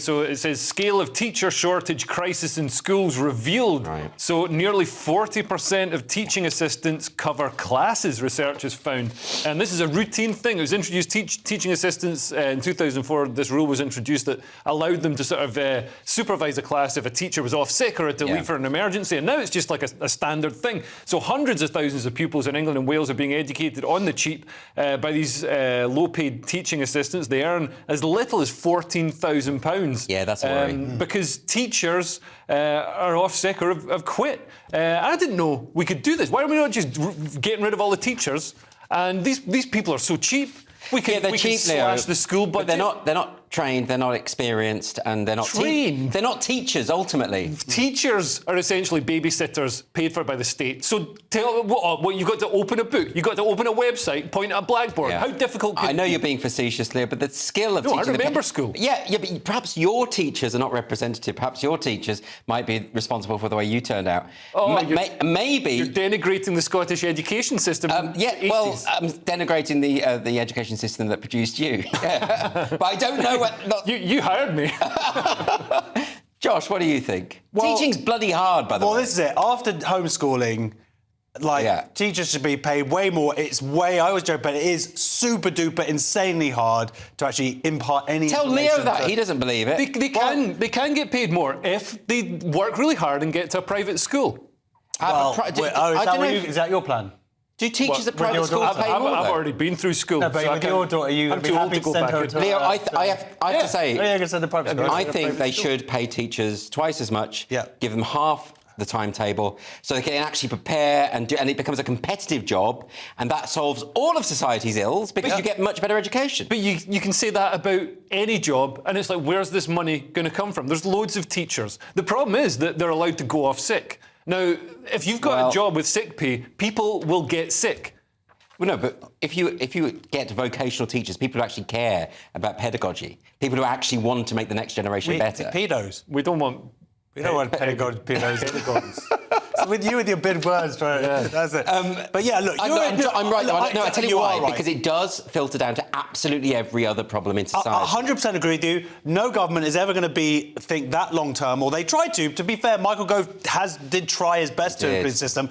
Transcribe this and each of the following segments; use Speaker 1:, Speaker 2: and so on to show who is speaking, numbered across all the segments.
Speaker 1: So it says scale of teacher shortage crisis in schools revealed.
Speaker 2: Right.
Speaker 1: So nearly 40% of teaching assistants cover classes, research has found. And this is a routine thing. It was introduced, teaching assistants in 2004, this rule was introduced that allowed them to sort of supervise a class if a teacher was off sick or had to leave for an emergency. And now it's just like a standard thing. So hundreds of thousands of pupils in England and Wales are being educated on the cheap by these low-paid teaching assistants. They earn as little as £14,000.
Speaker 2: Yeah, that's a worry.
Speaker 1: Because teachers are off sick or have quit. I didn't know we could do this. Why are we not just getting rid of all the teachers? And these people are so cheap. We can slash the school budget.
Speaker 2: But they're not trained, they're not experienced, and they're not
Speaker 1: trained.
Speaker 2: They're not teachers ultimately.
Speaker 1: Teachers are essentially babysitters paid for by the state. So tell what you've got to open a book, you've got to open a website, point at a blackboard.
Speaker 2: Yeah.
Speaker 1: How difficult?
Speaker 2: I know you're being facetious, Leo, but the skill of teaching.
Speaker 1: I remember school.
Speaker 2: Yeah, but perhaps your teachers are not representative. Perhaps your teachers might be responsible for the way you turned out. Maybe
Speaker 1: you're denigrating the Scottish education system.
Speaker 2: I'm denigrating the education system that produced you. But I don't know what.
Speaker 1: You hired me.
Speaker 2: Josh, what do you think? Teaching's bloody hard, by the way.
Speaker 3: Well, this is it. After homeschooling, teachers should be paid way more. I always joke, but it is super duper insanely hard to actually impart any
Speaker 2: Tell
Speaker 3: information.
Speaker 2: Leo that. He doesn't believe it.
Speaker 1: They can get paid more if they work really hard and get to a private school.
Speaker 3: Is that your plan?
Speaker 2: Do teachers at private schools pay more?
Speaker 1: I've already been through school.
Speaker 3: No, but with your daughter, I'm
Speaker 1: too old to go back.
Speaker 2: Leo, I have to say,
Speaker 3: I
Speaker 2: think they should pay teachers twice as much, give them half the timetable, so they can actually prepare and it becomes a competitive job, and that solves all of society's ills because you get much better education.
Speaker 1: But you can say that about any job, and it's like, where's this money going to come from? There's loads of teachers. The problem is that they're allowed to go off sick. Now, if you've got a job with sick pay, people will get sick.
Speaker 2: Well, no, but if you get vocational teachers, people who actually care about pedagogy, people who actually want to make the next generation better.
Speaker 3: Pedos.
Speaker 1: We don't want
Speaker 3: pedagogues. So with your big words, right? Yeah. That's it. But yeah, look,
Speaker 2: I'm right. No, I tell you why. Right. Because it does filter down to absolutely every other problem in society.
Speaker 3: 100% agree with you. No government is ever going to think that long term, or they tried to. To be fair, Michael Gove did try his best to improve the system.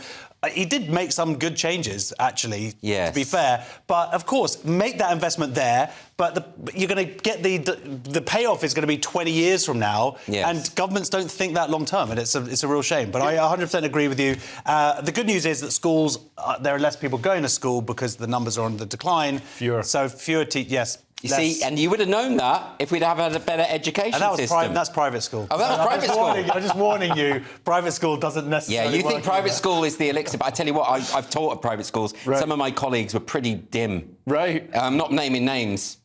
Speaker 3: He did make some good changes, actually, to be fair. But, of course, make that investment there, but you're going to get the payoff is going to be 20 years from now, and governments don't think that long term, and it's a real shame. But I 100% agree with you. The good news is that schools, there are less people going to school because the numbers are on the decline.
Speaker 1: Fewer.
Speaker 3: So fewer teachers, yes.
Speaker 2: You see, and you would have known that if we'd have had a better education system.
Speaker 3: That's private school.
Speaker 2: Oh, that was private school.
Speaker 3: I'm just warning you, private school doesn't necessarily
Speaker 2: Yeah, you think private school is the elixir, but I tell you what, I've taught at private schools. Right. Some of my colleagues were pretty dim.
Speaker 1: Right.
Speaker 2: I'm not naming names.